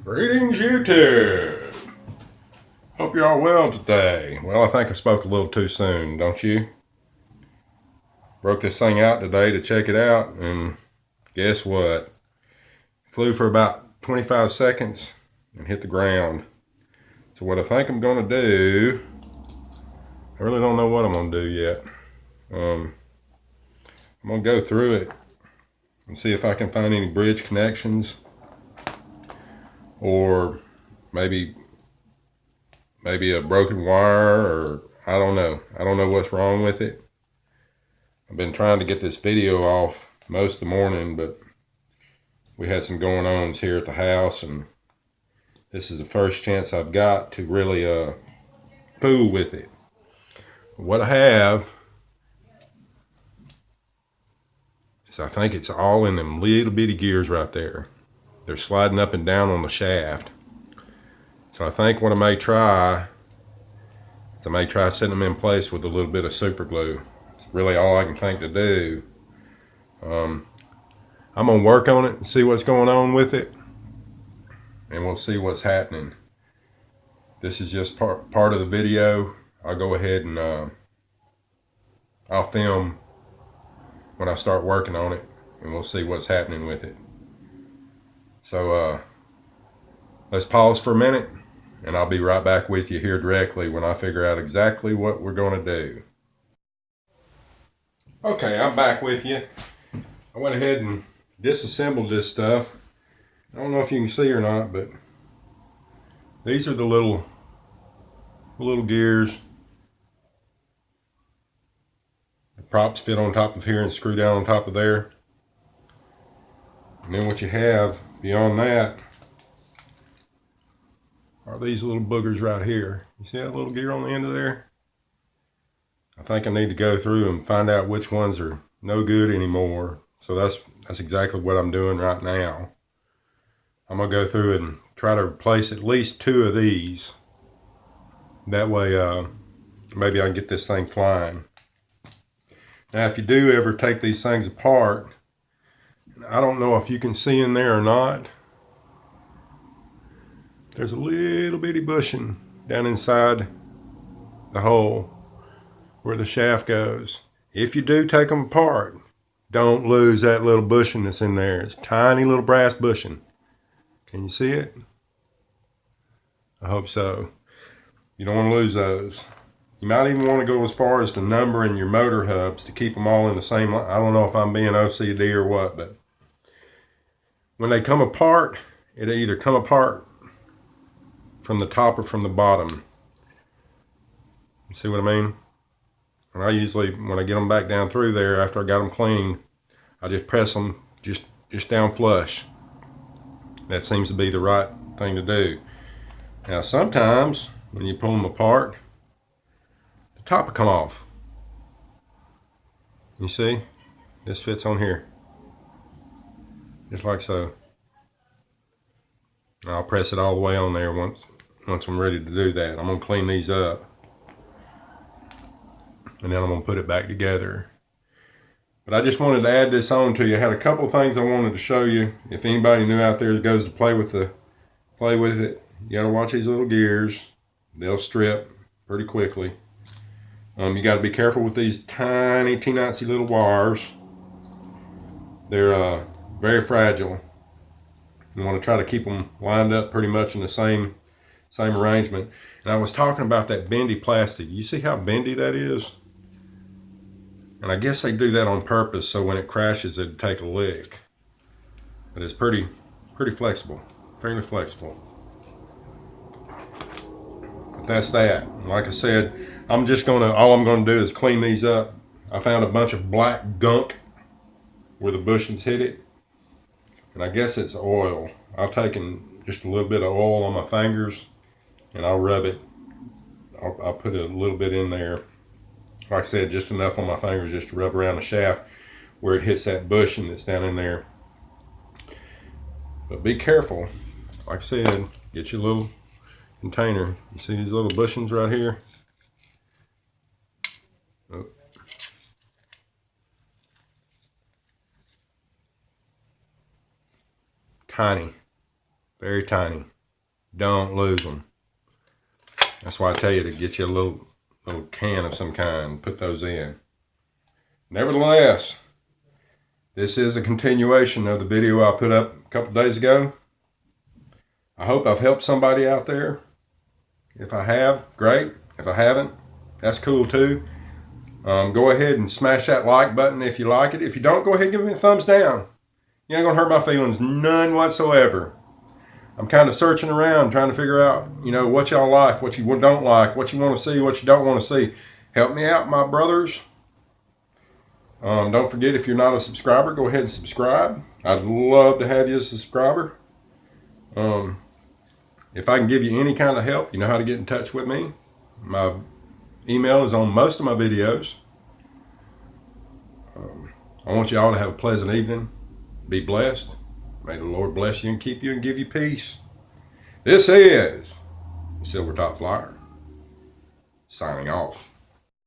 Greetings, YouTube. Hope you're all well today. Well, I think I spoke a little too soon, don't you? Broke this thing out today to check it out, and guess what? Flew for about 25 seconds and hit the ground. So what I think I'm going to do, I really don't know what I'm going to do yet. I'm going to go through it and see if I can find any bridge connections, or maybe a broken wire, or I don't know. I don't know what's wrong with it. I've been trying to get this video off most of the morning, but we had some going ons here at the house, and this is the first chance I've got to really fool with it. What I have is, I think it's all in them little bitty gears right there. They're sliding up and down on the shaft. So I think what I may try is setting them in place with a little bit of super glue. It's really all I can think to do. I'm gonna work on it and see what's going on with it, and we'll see what's happening. This is just part of the video. I'll go ahead and I'll film when I start working on it, and we'll see what's happening with it. So let's pause for a minute, and I'll be right back with you here directly when I figure out exactly what we're going to do. Okay, I'm back with you. I went ahead and disassembled this stuff. I don't know if you can see or not, but these are the little gears. The props fit on top of here and screw down on top of there. And then what you have beyond that are these little boogers right here. You see that little gear on the end of there? I think I need to go through and find out which ones are no good anymore. So that's exactly what I'm doing right now. I'm gonna go through and try to replace at least 2 of these. That way maybe I can get this thing flying. Now if you do ever take these things apart, I don't know if you can see in there or not, there's a little bitty bushing down inside the hole where the shaft goes. If you do take them apart, don't lose that little bushing that's in there. It's a tiny little brass bushing. Can you see it? I hope so. You don't want to lose those. You might even want to go as far as to numbering your motor hubs to keep them all in the same line. I don't know if I'm being OCD or what, but when they come apart, it'll either come apart from the top or from the bottom. You see what I mean? And I usually, when I get them back down through there after I got them cleaned, I just press them just down flush. That seems to be the right thing to do. Now sometimes when you pull them apart, the top will come off. You see? This fits on here. Just like so. I'll press it all the way on there once I'm ready to do that. I'm going to clean these up, and then I'm going to put it back together. But I just wanted to add this on to you. I had a couple things I wanted to show you. If anybody new out there that goes to play with it, you got to watch these little gears. They'll strip pretty quickly. You got to be careful with these tiny, teensy little wires. They're very fragile. You want to try to keep them lined up pretty much in the same arrangement. And I was talking about that bendy plastic. You see how bendy that is? And I guess they do that on purpose so when it crashes it'd take a lick. But it's pretty flexible, fairly flexible. But that's that. Like I said, all I'm gonna do is clean these up. I found a bunch of black gunk where the bushings hit it, and I guess it's oil. I've taken just a little bit of oil on my fingers and I'll rub it. I'll put a little bit in there. Like I said, just enough on my fingers just to rub around the shaft where it hits that bushing that's down in there. But be careful. Like I said, get your little container. You see these little bushings right here? Oh. Tiny, very tiny. Don't lose them. That's why I tell you to get you a little can of some kind. Put those in. Nevertheless, this is a continuation of the video I put up a couple days ago. I hope I've helped somebody out there. If I have, great. If I haven't, that's cool too. Go ahead and smash that like button if you like it. If you don't, go ahead and give me a thumbs down. You ain't gonna hurt my feelings none whatsoever. I'm kind of searching around, trying to figure out, what y'all like, what you don't like, what you want to see, what you don't want to see. Help me out, my brothers. Don't forget, if you're not a subscriber, go ahead and subscribe. I'd love to have you as a subscriber. If I can give you any kind of help, you know how to get in touch with me. My email is on most of my videos. I want you all to have a pleasant evening. Be blessed. May the Lord bless you and keep you and give you peace. This is Silver Top Flyer, signing off.